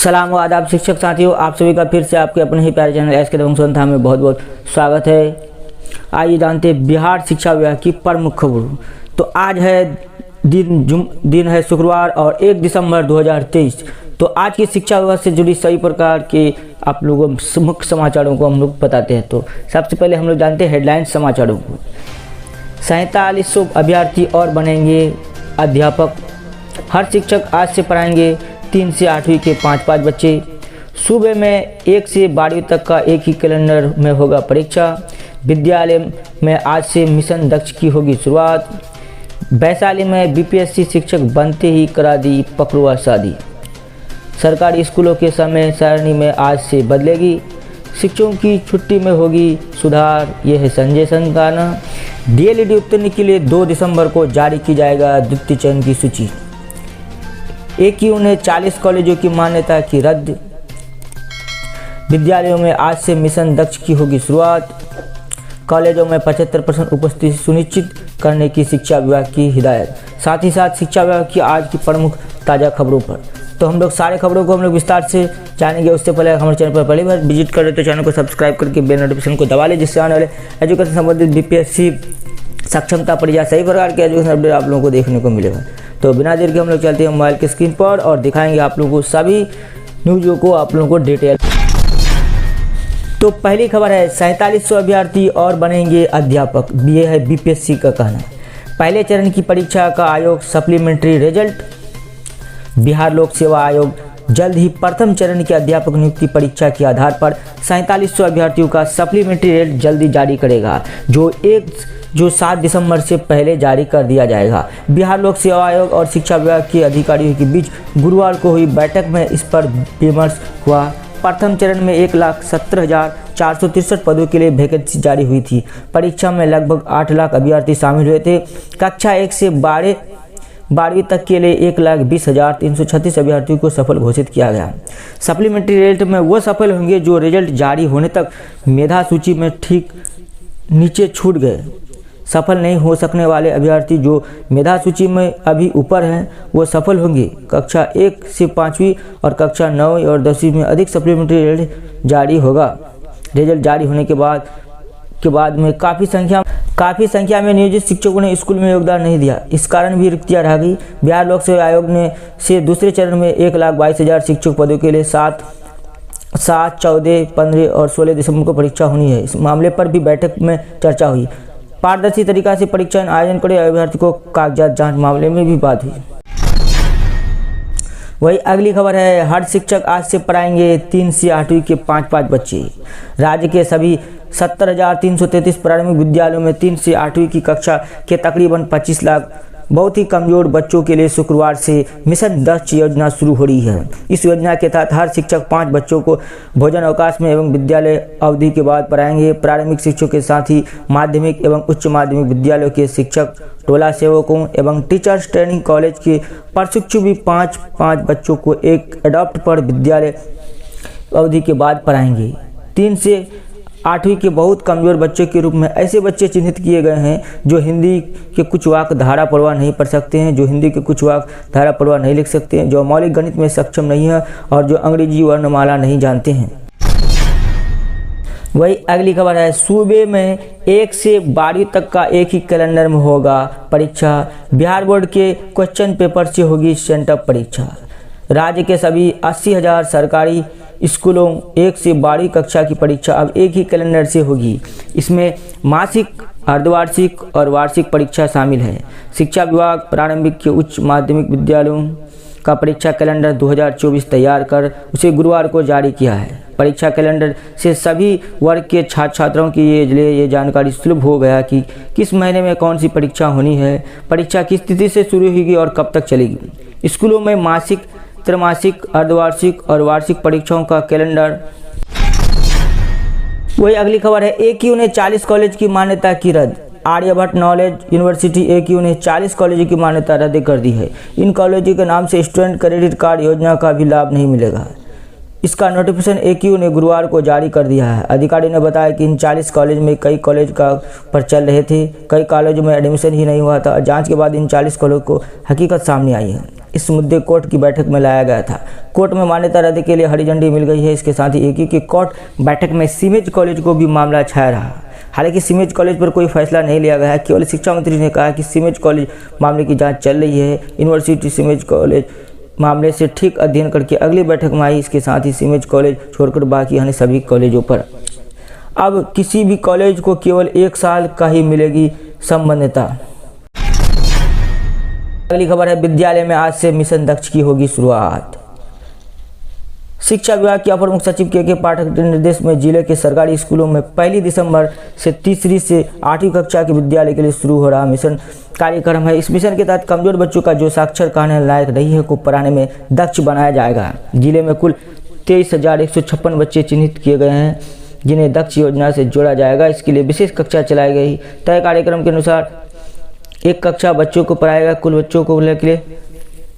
सलाम व आदाब शिक्षक साथियों, आप सभी का फिर से आपके अपने ही प्यारे चैनल एसके दबंग संस्था में बहुत बहुत स्वागत है। आइए जानते हैं बिहार शिक्षा विभाग की प्रमुख खबरों। तो आज है दिन है शुक्रवार और 1 दिसंबर 2023। तो आज की शिक्षा विभाग से जुड़ी सभी प्रकार के आप लोगों मुख्य समाचारों को हम लोग बताते हैं। तो सबसे पहले हम लोग जानते हैं हेडलाइन समाचारों को। 4700 अभ्यर्थी और बनेंगे अध्यापक। हर शिक्षक आज से पढ़ाएंगे 3 से 8वीं के 5-5 बच्चे। सूबे में 1 से 12वीं तक का एक ही कैलेंडर में होगा परीक्षा। विद्यालय में आज से मिशन दक्ष की होगी शुरुआत। वैशाली में बीपीएससी शिक्षक बनते ही करा दी पकड़ुआ शादी। सरकारी स्कूलों के समय सारणी में आज से बदलेगी। शिक्षकों की छुट्टी में होगी सुधार। यह है संजय सिंह का कहना। डीएलएड उत्तीर्ण के लिए 2 दिसंबर को जारी की जाएगा द्वितीय चयन की सूची। एकीयू ने 40 कॉलेजों की मान्यता की रद्द। विद्यालयों में आज से मिशन दक्ष की होगी शुरुआत। कॉलेजों में 75% उपस्थिति सुनिश्चित करने की शिक्षा विभाग की हिदायत। साथ ही साथ शिक्षा विभाग की आज की प्रमुख ताज़ा खबरों पर तो हम लोग सारे खबरों को हम लोग विस्तार से जानेंगे। उससे पहले हमारे चैनल पर पहली बार विजिट करें तो चैनल को सब्सक्राइब करके बेल नोटिफिकेशन को दबा लें, जिससे आने वाले एजुकेशन संबंधित बीपीएससी सक्षमता परीक्षा सही प्रकार के एजुकेशन अपडेट आप लोगों को देखने को मिलेगा। तो बिना देर के हम लोग चलते हैं मोबाइल की स्क्रीन पर और दिखाएंगे आप लोगों को सभी न्यूज़ों को आप लोगों को डिटेल। तो पहली खबर है 4700 अभ्यर्थी और बनेंगे अध्यापक। ये है बीपीएससी का कहना। पहले चरण की परीक्षा का आयोग सप्लीमेंट्री रिजल्ट। बिहार लोक सेवा आयोग जल्द ही प्रथम चरण की अध्यापक नियुक्ति परीक्षा के आधार पर 4700 अभ्यर्थियों का सप्लीमेंट्री रिजल्ट जल्दी जारी करेगा, जो 7 दिसंबर से पहले जारी कर दिया जाएगा। बिहार लोक सेवा आयोग और शिक्षा विभाग के अधिकारियों के बीच गुरुवार को हुई बैठक में इस पर विमर्श हुआ। प्रथम चरण में 1,70,463 पदों के लिए वैकेंसी जारी हुई थी। परीक्षा में लगभग 8 लाख अभ्यर्थी शामिल हुए थे। कक्षा 1 से 12वीं तक के लिए 1,20,336 अभ्यर्थियों को सफल घोषित किया गया। सप्लीमेंट्री रिजल्ट में वो सफल होंगे जो रिजल्ट जारी होने तक मेधा सूची में ठीक नीचे छूट गए। सफल नहीं हो सकने वाले अभ्यर्थी जो मेधा सूची में अभी ऊपर हैं वो सफल होंगे। कक्षा 1 से 5वीं और कक्षा 9वीं और 10वीं में अधिक सप्लीमेंट्री रिजल्ट जारी होगा। रिजल्ट जारी होने के बाद में काफ़ी संख्या में नियोजित शिक्षकों ने स्कूल में योगदान नहीं दिया। इस कारण भी रिक्तियाँ रह गई। बिहार लोक सेवा आयोग से दूसरे चरण में 1,22,000 शिक्षक पदों के लिए 7, 14, 15 और 16 दिसंबर को परीक्षा होनी है। इस मामले पर भी बैठक में चर्चा हुई। पारदर्शी तरीका से परीक्षा आयोजन करे, अभ्यर्थी को कागजात जांच मामले में भी बात हुई। वही अगली खबर है हर शिक्षक आज से पढ़ाएंगे 3 से 8वीं के 5-5 बच्चे। राज्य के सभी 70,333 प्रारंभिक विद्यालयों में 3 से 8वीं की कक्षा के तकरीबन 25 लाख बहुत ही कमजोर बच्चों के लिए शुक्रवार से मिशन दक्ष योजना शुरू हो रही है। इस योजना के तहत हर शिक्षक 5 बच्चों को भोजन अवकाश में एवं विद्यालय अवधि के बाद पढ़ाएंगे। प्रारंभिक शिक्षकों के साथ ही माध्यमिक एवं उच्च माध्यमिक विद्यालयों के शिक्षक, टोला सेवकों एवं टीचर्स ट्रेनिंग कॉलेज के प्रशिक्षु भी 5-5 बच्चों को एक एडॉप्ट पर विद्यालय अवधि के बाद पढ़ाएंगे। 3 से 8वीं के बहुत कमज़ोर बच्चों के रूप में ऐसे बच्चे चिन्हित किए गए हैं जो हिंदी के कुछ वाक्य धारा प्रवाह नहीं पढ़ सकते हैं, जो हिंदी के कुछ वाक्य धारा प्रवाह नहीं लिख सकते हैं, जो मौलिक गणित में सक्षम नहीं है और जो अंग्रेजी वर्णमाला नहीं जानते हैं। वही अगली खबर है सूबे में 1 से 12वीं तक का एक ही कैलेंडर में होगा परीक्षा। बिहार बोर्ड के क्वेश्चन पेपर से होगी सेंटअप परीक्षा। राज्य के सभी 80,000 सरकारी स्कूलों 1 से 12वीं कक्षा की परीक्षा अब एक ही कैलेंडर से होगी। इसमें मासिक, अर्धवार्षिक और वार्षिक परीक्षा शामिल है। शिक्षा विभाग प्रारंभिक के उच्च माध्यमिक विद्यालयों का परीक्षा कैलेंडर 2024 तैयार कर उसे गुरुवार को जारी किया है। परीक्षा कैलेंडर से सभी वर्ग के छात्र छात्राओं के लिए ये जानकारी सुलभ हो गया कि किस महीने में कौन सी परीक्षा होनी है, परीक्षा किस तिथि से शुरू होगी और कब तक चलेगी। स्कूलों में मासिक, त्रैमासिक, अर्धवार्षिक और वार्षिक परीक्षाओं का कैलेंडर। वही अगली खबर है एकीयू ने 40 कॉलेज की मान्यता की रद्द। आर्यभट्ट नॉलेज यूनिवर्सिटी एकीयू ने 40 कॉलेजों की मान्यता रद्द कर दी है। इन कॉलेजों के नाम से स्टूडेंट क्रेडिट कार्ड योजना का भी लाभ नहीं मिलेगा। इसका नोटिफिकेशन एकीयू ने गुरुवार को जारी कर दिया है। अधिकारी ने बताया कि इन 40 कॉलेज में कई कॉलेज का पर चल रहे थे, कई कॉलेजों में एडमिशन ही नहीं हुआ था। जांच के बाद इन 40 कॉलेज को हकीकत सामने आई है। इस मुद्दे कोर्ट की बैठक में लाया गया था। कोर्ट में मान्यता रद्द के लिए हरी झंडी मिल गई है। इसके साथ ही एकीकृत कोर्ट बैठक में सीमेज कॉलेज को भी मामला छाया रहा। हालांकि सीमेज कॉलेज पर कोई फैसला नहीं लिया गया है। केवल शिक्षा मंत्री ने कहा कि सीमेज कॉलेज मामले की जांच चल रही है। यूनिवर्सिटी सीमेज कॉलेज मामले से ठीक अध्ययन करके अगली बैठक में आई। इसके साथ ही सीमेज कॉलेज छोड़कर बाकी अन्य सभी कॉलेजों पर अब किसी भी कॉलेज को केवल 1 साल का ही मिलेगी संबद्धता। अगली खबर है, विद्यालय में आज से मिशन दक्ष की होगी शुरुआत। शिक्षा विभाग के अपर मुख्य सचिव के पाठक के निर्देश में जिले के सरकारी स्कूलों में 1 दिसंबर से तीसरी से 8वीं कक्षा के विद्यालय के लिए शुरू हो रहा मिशन कार्यक्रम है। इस मिशन के तहत कमजोर बच्चों का जो साक्षर कहने लायक नहीं है को पढ़ाने में दक्ष बनाया जाएगा। जिले में कुल 23,156 बच्चे चिन्हित किए गए हैं जिन्हें दक्ष योजना से जोड़ा जाएगा। इसके लिए विशेष कक्षा चलाई गई। तय कार्यक्रम के अनुसार 1 कक्षा बच्चों को पढ़ाएगा। कुल बच्चों को लिए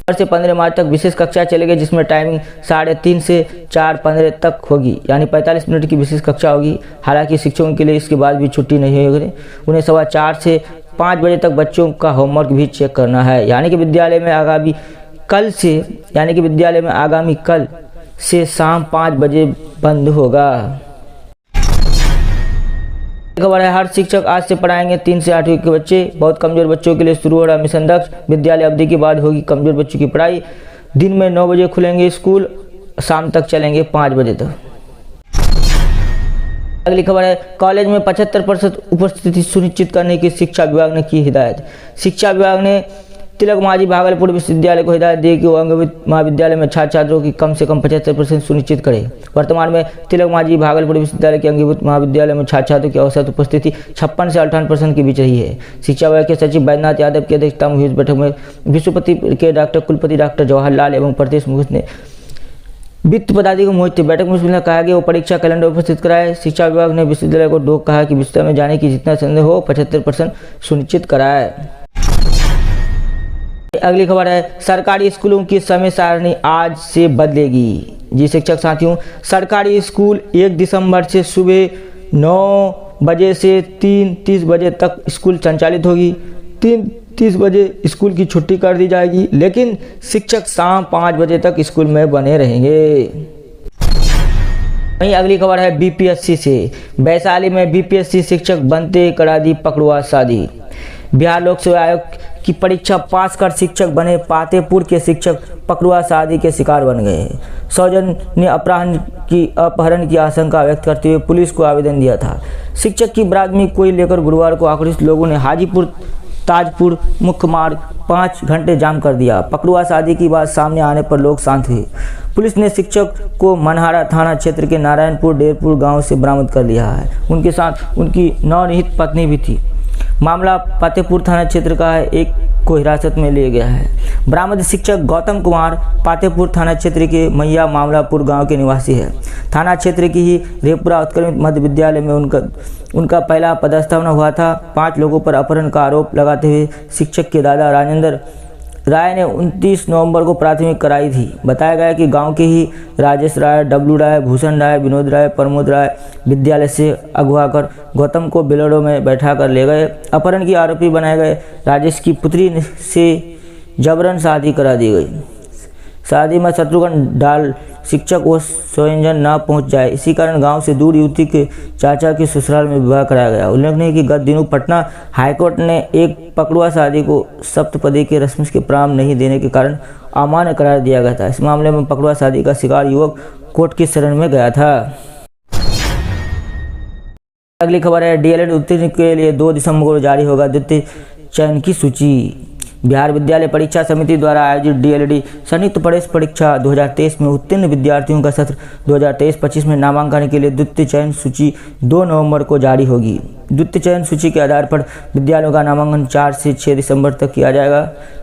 4 से 15 मार्च तक विशेष कक्षा चलेगी, जिसमें टाइमिंग 3:30 से 4:15 तक होगी, यानी 45 मिनट की विशेष कक्षा होगी। हालांकि शिक्षकों के लिए इसके बाद भी छुट्टी नहीं होगी। उन्हें 4:15 से 5 बजे तक बच्चों का होमवर्क भी चेक करना है। यानी कि विद्यालय में आगामी कल से शाम 5 बजे बंद होगा। खबर है, हर शिक्षक आज से पढ़ाएंगे 3 से 8वीं के बच्चे। बहुत कमजोर बच्चों के लिए शुरू हो रहा मिशन दक्ष। विद्यालय अवधि के बाद होगी कमजोर बच्चों की पढ़ाई। दिन में 9 बजे खुलेंगे स्कूल, शाम तक चलेंगे 5 बजे तक। अगली खबर है, कॉलेज में 75% उपस्थिति सुनिश्चित करने की शिक्षा विभाग ने की हिदायत। शिक्षा विभाग ने तिलक मांझी भागलपुर विश्वविद्यालय को हिदायत दी कि वो अंगीभूत महाविद्यालय में छात्र छात्रों की कम से कम 75% सुनिश्चित करे। वर्तमान में तिलक मांझी भागलपुर विश्वविद्यालय के अंगीभूत महाविद्यालय में छात्र छात्रों की औसत उपस्थिति 56 से 58% के बीच रही है। शिक्षा विभाग के सचिव बैद्यनाथ यादव की अध्यक्षता में हुई इस बैठक में विश्वपति के कुलपति डॉक्टर जवाहरलाल एवं प्रदेश मुख्य ने वित्त पदाधिकारी को मौजूद थे। बैठक में कहा कि वो परीक्षा कैलेंडर उपस्थित कराए। शिक्षा विभाग ने विश्वविद्यालय को कहा कि विश्वविद्यालय में जाने की जितना संदेह हो 75% सुनिश्चित कराए। अगली खबर है, सरकारी स्कूलों की समय सारणी आज से बदलेगी। जी शिक्षक साथियों, सरकारी स्कूल 1 दिसंबर से सुबह 9 बजे से 3:30 बजे तक स्कूल संचालित होगी। 3:30 बजे स्कूल की छुट्टी कर दी जाएगी, लेकिन शिक्षक शाम 5 बजे तक स्कूल में बने रहेंगे। वहीं अगली खबर है, बीपीएससी से वैशाली में बीपीएससी शिक्षक बनते करा दी पकड़ुआ शादी। बिहार लोक सेवा आयोग की परीक्षा पास कर शिक्षक बने पातेपुर के शिक्षक पकड़ुआ शादी के शिकार बन गए। सौजन ने अपहरण की आशंका व्यक्त करते हुए पुलिस को आवेदन दिया था। शिक्षक की बरात में कोई लेकर गुरुवार को आक्रोशित लोगों ने हाजीपुर ताजपुर मुख्य मार्ग 5 घंटे जाम कर दिया। पकड़ुआ शादी की बात सामने आने पर लोग शांत हुए। पुलिस ने शिक्षक को मनहारा थाना क्षेत्र के नारायणपुर डेरपुर गांव से बरामद कर लिया है। उनके साथ उनकी नवनिहित पत्नी भी थी। मामला पातेपुर थाना क्षेत्र का है। एक को हिरासत में लिया गया है। बरामद शिक्षक गौतम कुमार पातेपुर थाना क्षेत्र के मैया मामलापुर गांव के निवासी है। थाना क्षेत्र की ही रेपुरा उत्क्रमित मध्य विद्यालय में उनका पहला पदस्थापना हुआ था। 5 लोगों पर अपहरण का आरोप लगाते हुए शिक्षक के दादा राजेंद्र राय ने 29 नवंबर को प्राथमिक कराई थी। बताया गया कि गांव के ही राजेश राय, डब्लू राय, भूषण राय, विनोद राय, प्रमोद राय विद्यालय से अगवा कर गौतम को बिलोड़ों में बैठा कर ले गए। अपहरण की आरोपी बनाए गए राजेश की पुत्री से जबरन शादी करा दी गई। शादी में शत्रुघ्न डाल शिक्षक व स्वयंजन न पहुंच जाए, इसी कारण गांव से दूर युवती के चाचा के ससुराल में विवाह कराया गया। उल्लेखनीय है कि गत दिनों पटना हाईकोर्ट ने एक पकड़ुआ शादी को सप्तपदी के रस्म के प्रारंभ नहीं देने के कारण अमान्य करार दिया गया था। इस मामले में पकड़ुआ शादी का शिकार युवक कोर्ट की शरण में गया था। अगली खबर है, डीएलएड उत्तीर्ण के लिए 2 दिसंबर को जारी होगा द्वितीय चयन की सूची। बिहार विद्यालय परीक्षा समिति द्वारा आयोजित डीएलएड संयुक्त प्रवेश परीक्षा 2023 में उत्तीर्ण विद्यार्थियों का सत्र 2023-25 में नामांकन के लिए द्वितीय चयन सूची 2 नवंबर को जारी होगी। द्वितीय चयन सूची के आधार पर विद्यालयों का नामांकन 4 से 6 दिसंबर तक किया जाएगा।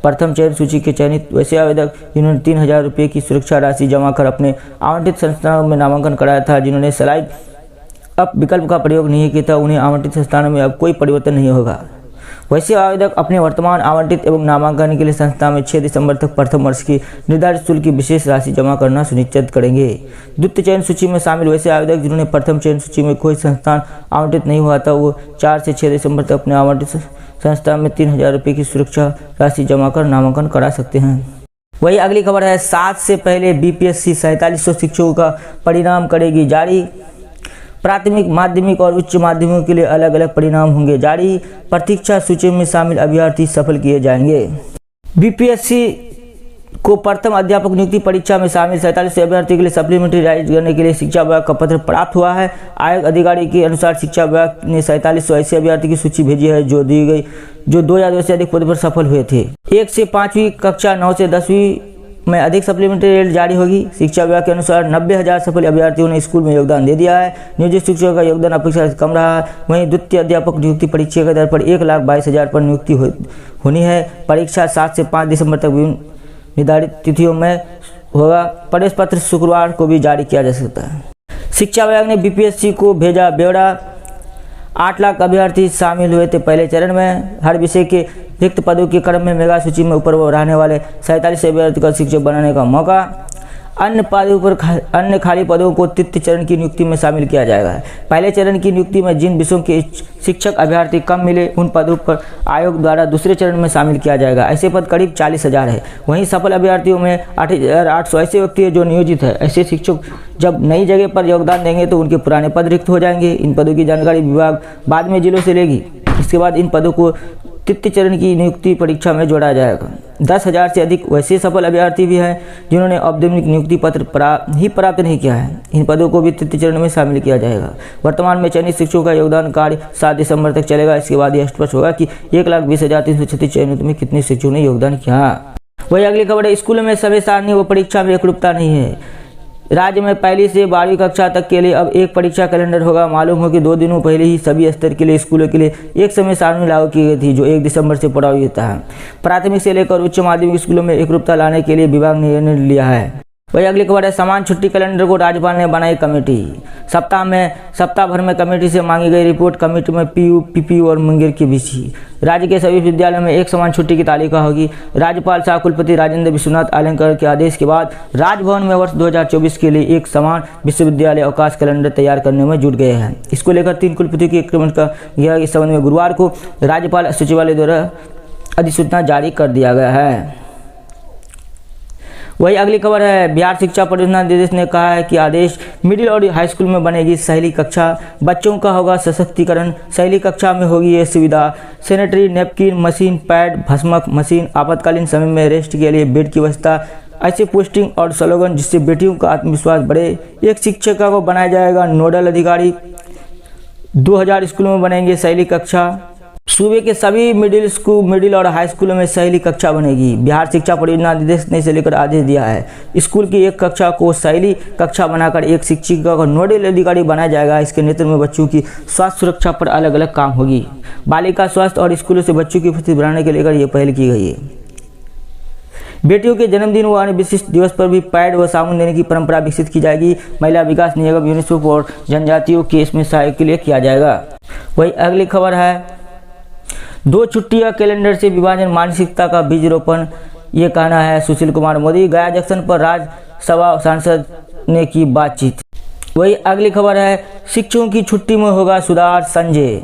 प्रथम चयन सूची के चयनित वैसे आवेदक जिन्होंने 3000 रुपये की सुरक्षा राशि जमा कर अपने आवंटित संस्थानों में नामांकन कराया था, जिन्होंने स्लाइड अप विकल्प का प्रयोग नहीं किया था, उन्हें आवंटित संस्थानों में अब कोई परिवर्तन नहीं होगा। वैसे आवेदक अपने वर्तमान आवंटित एवं नामांकन के लिए संस्था में 6 दिसंबर तक प्रथम वर्ष की निर्धारित शुल्क की विशेष राशि जमा करना सुनिश्चित करेंगे। द्वितीय चयन सूची में शामिल वैसे आवेदक जिन्होंने प्रथम चयन सूची में कोई संस्थान आवंटित नहीं हुआ था, वो 4 से 6 दिसंबर तक अपने आवंटित संस्था में 3000 रुपये की सुरक्षा राशि जमा कर नामांकन करा सकते हैं। वही अगली खबर है 7 से पहले बीपीएससी 4700 शिक्षकों का परिणाम करेगी जारी। प्राथमिक, माध्यमिक और उच्च माध्यमिक के लिए अलग अलग परिणाम होंगे जारी। प्रतीक्षा सूची में शामिल अभ्यर्थी सफल किए जाएंगे। बीपीएससी को प्रथम अध्यापक नियुक्ति परीक्षा में शामिल 4700 अभ्यर्थियों के लिए सप्लीमेंट्री राइज करने के लिए शिक्षा विभाग का पत्र प्राप्त हुआ है। आयोग अधिकारी के अनुसार शिक्षा विभाग ने 4700 ऐसे अभ्यर्थी की सूची भेजी है जो 2000 से अधिक पद पर सफल हुए थे। 1 से 5वीं कक्षा, 9 से 10वीं में अधिक सप्लीमेंट्री रेट जारी होगी। शिक्षा विभाग के अनुसार 90,000 सफल अभ्यर्थियों ने स्कूल में योगदान दे दिया है। नियोजित शिक्षकों का योगदान अपेक्षा से कम रहा है। वहीं द्वितीय अध्यापक नियुक्ति परीक्षा के दर पर 1,22,000 पर नियुक्ति होनी है। परीक्षा 7 से 5 दिसंबर तक विभिन्न निर्धारित तिथियों में होगा। प्रवेश पत्र शुक्रवार को भी जारी किया जा सकता है। शिक्षा विभाग ने बीपीएससी को भेजा ब्यौरा। 8 लाख अभ्यर्थी शामिल हुए थे पहले चरण में। हर विषय के रिक्त पदों के क्रम में मेगा सूची में ऊपर रहने वाले 47 अभ्यर्थी का शिक्षक बनाने का मौका। अन्य खाली पदों को तृतीय चरण की नियुक्ति में शामिल किया जाएगा। पहले चरण की नियुक्ति में जिन विषयों के शिक्षक अभ्यर्थी कम मिले उन पदों पर आयोग द्वारा दूसरे चरण में शामिल किया जाएगा। ऐसे पद करीब 40,000 है। वहीं सफल अभ्यर्थियों में 8,800 ऐसे व्यक्ति हैं जो नियोजित है। ऐसे शिक्षक जब नई जगह पर योगदान देंगे तो उनके पुराने पद रिक्त हो जाएंगे। इन पदों की जानकारी विभाग बाद में जिलों से लेगी। इसके बाद इन पदों को तृतीय चरण की नियुक्ति परीक्षा में जोड़ा जाएगा। 10,000 से अधिक वैसे सफल अभ्यर्थी भी हैं जिन्होंने औपचारिक नियुक्ति पत्र प्राप्त नहीं किया है। इन पदों को भी तृतीय चरण में शामिल किया जाएगा। वर्तमान में चयनित शिक्षकों का योगदान कार्य 7 दिसंबर तक चलेगा। इसके बाद यह स्पष्ट होगा कि 1,20,336 चयनित में कितने शिक्षकों ने योगदान किया। वही अगली खबर है, स्कूलों में समय सारणी व परीक्षा में एकरूपता नहीं है। राज्य में पहली से 12वीं कक्षा तक के लिए अब एक परीक्षा कैलेंडर होगा। मालूम हो कि 2 दिनों पहले ही सभी स्तर के लिए स्कूलों के लिए एक समय सारणी लागू की गई थी जो 1 दिसंबर से प्रभावी होता है। प्राथमिक से लेकर उच्च माध्यमिक स्कूलों में एकरूपता लाने के लिए विभाग ने निर्णय लिया है। वही अगली खबर है, समान छुट्टी कैलेंडर को राज्यपाल ने बनाई कमेटी। सप्ताह भर में कमेटी से मांगी गई रिपोर्ट कमेटी में पीयू, पीपीयू और मुंगेर के बीच ही राज्य के सभी विद्यालयों में एक समान छुट्टी की तालिका होगी। राज्यपाल सह कुलपति राजेंद्र विश्वनाथ आलंकर के आदेश के बाद राजभवन में वर्ष 2024 के लिए एक समान विश्वविद्यालय अवकाश कैलेंडर तैयार करने में जुट गए हैं। इसको लेकर 3 कुलपतियों की कमेटी का इस संबंध में गुरुवार को राज्यपाल सचिवालय द्वारा अधिसूचना जारी कर दिया गया है। वही अगली खबर है, बिहार शिक्षा परियोजना निदेशक ने कहा है कि आदेश मिडिल और हाई स्कूल में बनेगी सहेली कक्षा। बच्चों का होगा सशक्तिकरण। सहेली कक्षा में होगी ये सुविधा: सैनिटरी नैपकिन मशीन, पैड, भस्मक मशीन, आपातकालीन समय में रेस्ट के लिए बेड की व्यवस्था। ऐसे पोस्टिंग और स्लोगन जिससे बेटियों का आत्मविश्वास बढ़े। एक शिक्षिका को बनाया जाएगा नोडल अधिकारी। 2000 स्कूलों में बनेंगे सहेली कक्षा। सूबे के सभी मिडिल और हाई स्कूलों में सहेली कक्षा बनेगी। बिहार शिक्षा परियोजना निदेशक ने इसे लेकर आदेश दिया है। स्कूल की एक कक्षा को सहेली कक्षा बनाकर एक शिक्षिका को नोडल अधिकारी बनाया जाएगा। इसके नेतृत्व में बच्चों की स्वास्थ्य सुरक्षा पर अलग अलग काम होगी। बालिका स्वास्थ्य और स्कूलों से बच्चों की उपस्थिति बढ़ाने के लेकर यह पहल की गई है। बेटियों के जन्मदिन व अन्य विशिष्ट दिवस पर भी पैड व साबुन देने की परंपरा विकसित की जाएगी। महिला विकास निगम, यूनिसेफ और जनजातियों के इसमें सहयोग के लिए किया जाएगा। वही अगली खबर है, 2 छुट्टियां कैलेंडर से विभाजन मानसिकता का बीज रोपण। ये कहना है सुशील कुमार मोदी। गया जंक्शन पर राज्यसभा सांसद ने की बातचीत। वही अगली खबर है, शिक्षकों की छुट्टी में होगा सुधार। संजय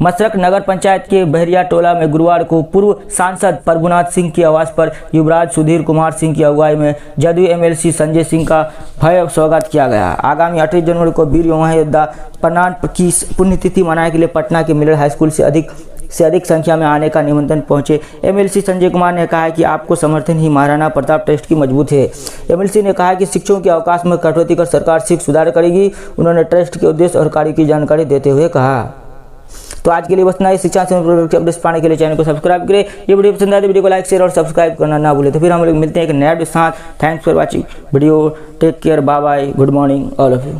मसरक नगर पंचायत के बहरिया टोला में गुरुवार को पूर्व सांसद प्रभुनाथ सिंह की आवास पर युवराज सुधीर कुमार सिंह की अगुवाई में जदयू एमएलसी संजय सिंह का भव्य स्वागत किया गया। आगामी 28 जनवरी को वीर योद्धा प्रणाम की पुण्यतिथि मनाने के लिए पटना के मिडिल हाई स्कूल से अधिक संख्या में आने का निमंत्रण पहुंचे। एमएलसी संजय कुमार ने कहा कि आपको समर्थन ही महाराणा प्रताप ट्रस्ट की मजबूत है। एमएलसी ने कहा कि शिक्षकों के अवकाश में कटौती कर सरकार शीघ्र सुधार करेगी। उन्होंने ट्रस्ट के उद्देश्य और कार्य की जानकारी देते हुए कहा। तो आज के लिए बस इतना ही। शिक्षा से अपडेट्स पाने के लिए चैनल को सब्सक्राइब करें। ये वीडियो पसंद आए तो वीडियो को लाइक, शेयर और सब्सक्राइब करना ना भूलें। तो फिर हम लोग मिलते हैं एक नया वीडियो के साथ। Thanks for watching video. Take care, bye bye, good morning all of you.